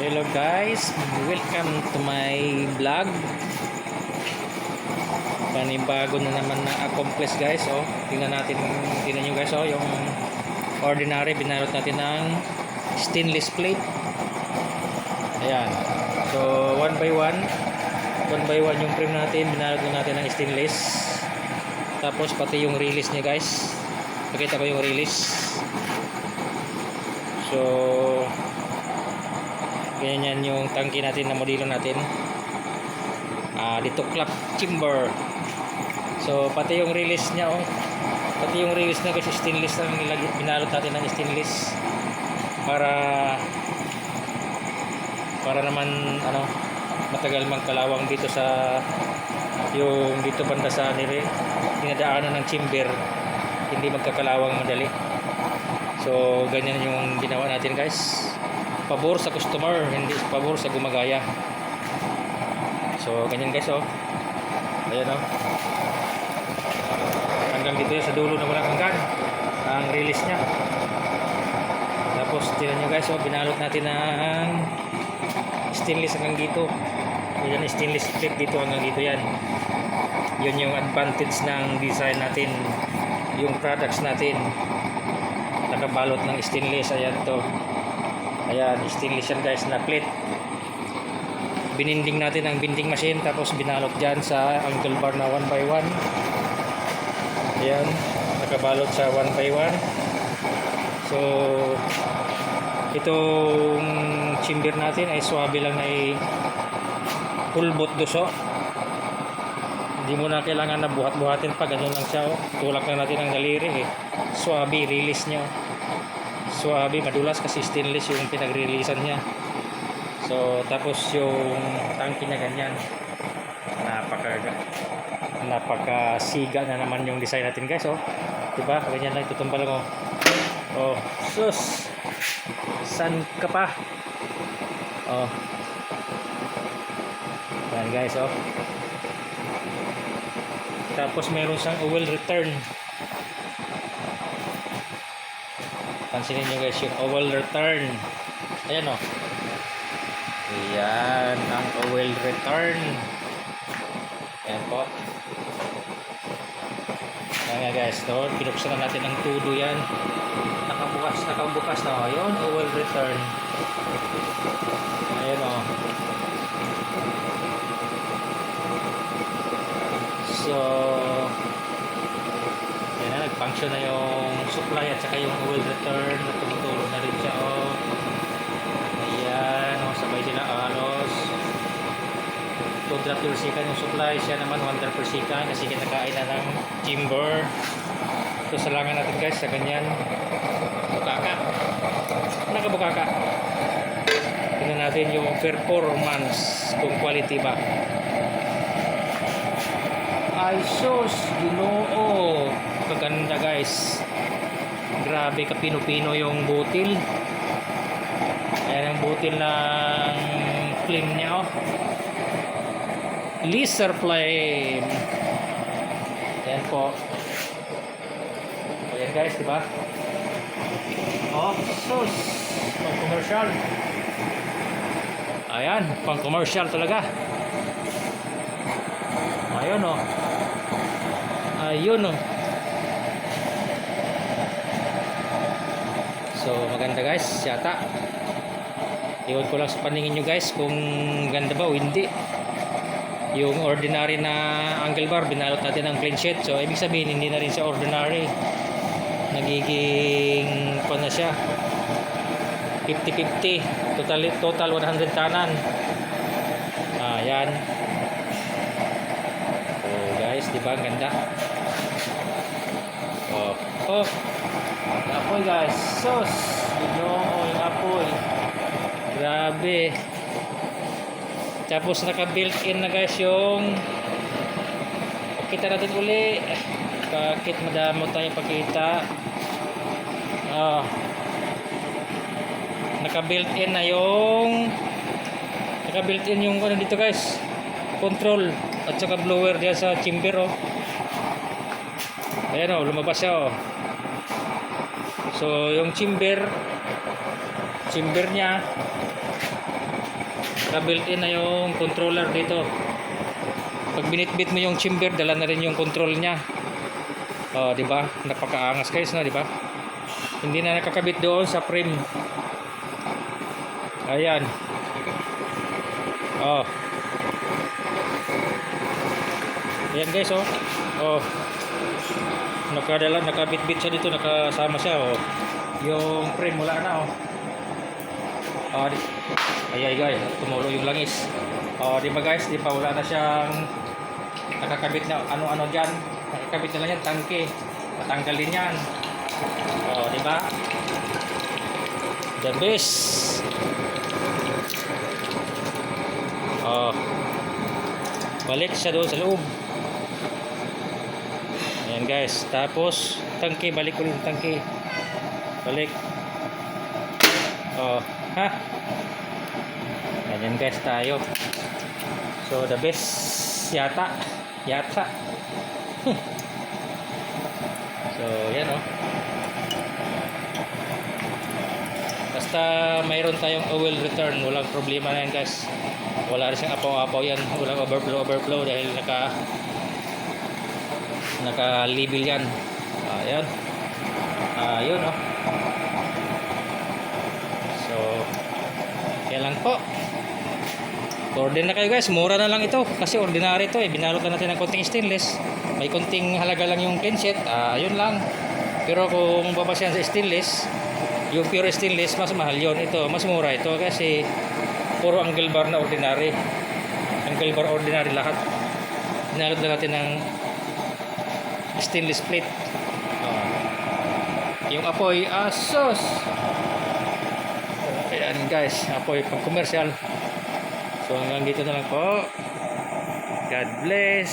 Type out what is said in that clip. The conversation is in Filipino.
Hello guys, welcome to my vlog. Panibago na naman na accomplish guys. Oh, tingnan nyo guys, oh, yung ordinary binalot natin ng stainless plate. Ayan. So one by one yung frame natin, binalot na natin ng stainless. Tapos pati yung release niya guys. Pakita ko yung release. So ganyan yung tangke natin na modelo natin. Dito clap chamber. So pati yung release niya, oh. Pati yung release na guys, stainless lang binalot natin ng stainless para naman matagal magkalawang dito sa yung dito banda sa dinadaanan ng chamber, hindi magkakalawang madali. So ganyan yung ginawa natin guys. Pabor sa customer, hindi pabor sa gumagaya. So ganyan guys, oh. Ayan, oh. Hanggang dito sa dulo na walang hanggan ang release nya. Tapos tingnan nyo guys, oh, binalot natin ng stainless hanggang dito. Yan, stainless plate dito hanggang dito yan. Yun yung advantage ng design natin. Yung products natin nakabalot ng stainless. Ayan to. Ayan, stainless yan guys na plate. Bininding natin ang binding machine, tapos binalot dyan sa angle bar na 1 by 1. Ayan, nakabalot sa 1 by 1. So itong chamber natin ay swabe lang na pulbot duso. Hindi mo na kailangan na buhat-buhatin pa, ganun lang siya, oh. Tulak na natin ang daliri, eh. Swabe, release nyo. Swabe, madulas kasi stainless yung pinag-releasean niya. So tapos yung tangke niya ganyan, napakasiga na naman yung design natin guys, oh. Diba, ganyan lang, itutumba lang, oh. Oh, sus, san ka pa, oh. Yan guys, oh. Tapos meron siyang oil return. Pansinin nyo guys yung oil return. Ayan, oh. Ayan ang oil return. Ayan po. Ayan guys, no? Pinuksan na natin ang tudo yan. Nakabukas na. Ayan, oil return. Ayan, oh. So ayan na, nag-function na yung supply at saka yung oil return. Tumutulog na rin siya, oh. Ayan, oh, sabay sila halos 2 drop per second yung supply. Siya naman 1 drop per second kasi kinakain na ng chamber. So salangan natin guys sa ganyan. Bukaka, nakabukaka. Tingnan natin yung performance, kung quality ba. Ay sus, Ginoo, kaganda guys. Grabe ka pino-pino yung butil. Ayan ang butil ng flame niya, oh. Laser flame. Ayan po. Ayan guys, diba? Oh, sus, pang commercial. Ayan, pang commercial talaga. Ayun, oh. Ayun, oh. So maganda guys, yata. Iwan ko lang sa paningin nyo guys kung ganda ba o hindi. Yung ordinary na angle bar, binalot natin ng clean sheet. So ibig sabihin hindi na rin siya ordinary, nagiging pa na siya 50-50, total 100 tanan. Ayan. Oh guys, diba ang ganda? Oh, apoy guys, sus, yung apoy, grabe. Tapos naka built in na guys yung, pakita natin uli, bakit madamo tayo pakita. Naka built in na yung ano dito guys, control at saka blower diyan sa chamber, oh. Ayan, oh, lumabas siya, oh. So yung chamber niya naka-built-in na yung controller dito. Pag binitbit mo yung chamber, dala na rin yung control niya. Oh, di ba? Napakaangas guys, no, di ba? Hindi na nakakabit doon sa frame. Ayan. Oh. Ayan guys, oh. Oh. Nakabit-bit siya dito, nakasama siya, oh. Yung frame wala na, oh. Oh, ay guys, tumulo yung langis. Oh, di ba guys, di pa wala na siyang nakakabit na ano-ano diyan. Nakakabit na lang yan, tangke. Matanggal din yan. Oh, di ba? The best. Oh. Balik siya doon sa loob. Ayan guys, tapos tangke, balik ulit yung tangke. Balik. Oh, ha? Ayan guys, tayo. So the best yata. So yan, oh. Basta mayroon tayong oil return, walang problema na yan guys. Wala rin siyang apaw-apaw yan, walang overflow dahil naka-label yan. Ayan. Ayun, oh. So yan lang po. Order na kayo guys, mura na lang ito kasi ordinary ito, binalot na natin ng konting stainless. May konting halaga lang yung clean sheet, ayun lang. Pero kung babasyan sa stainless, yung pure stainless, mas mahal yun. Ito mas mura ito kasi puro angle bar na ordinary, angle bar ordinary lahat. Binalot na natin ng stainless plate. Yung apoy, asos. Ayan guys, apoy pang commercial. So hanggang dito na lang po. God bless.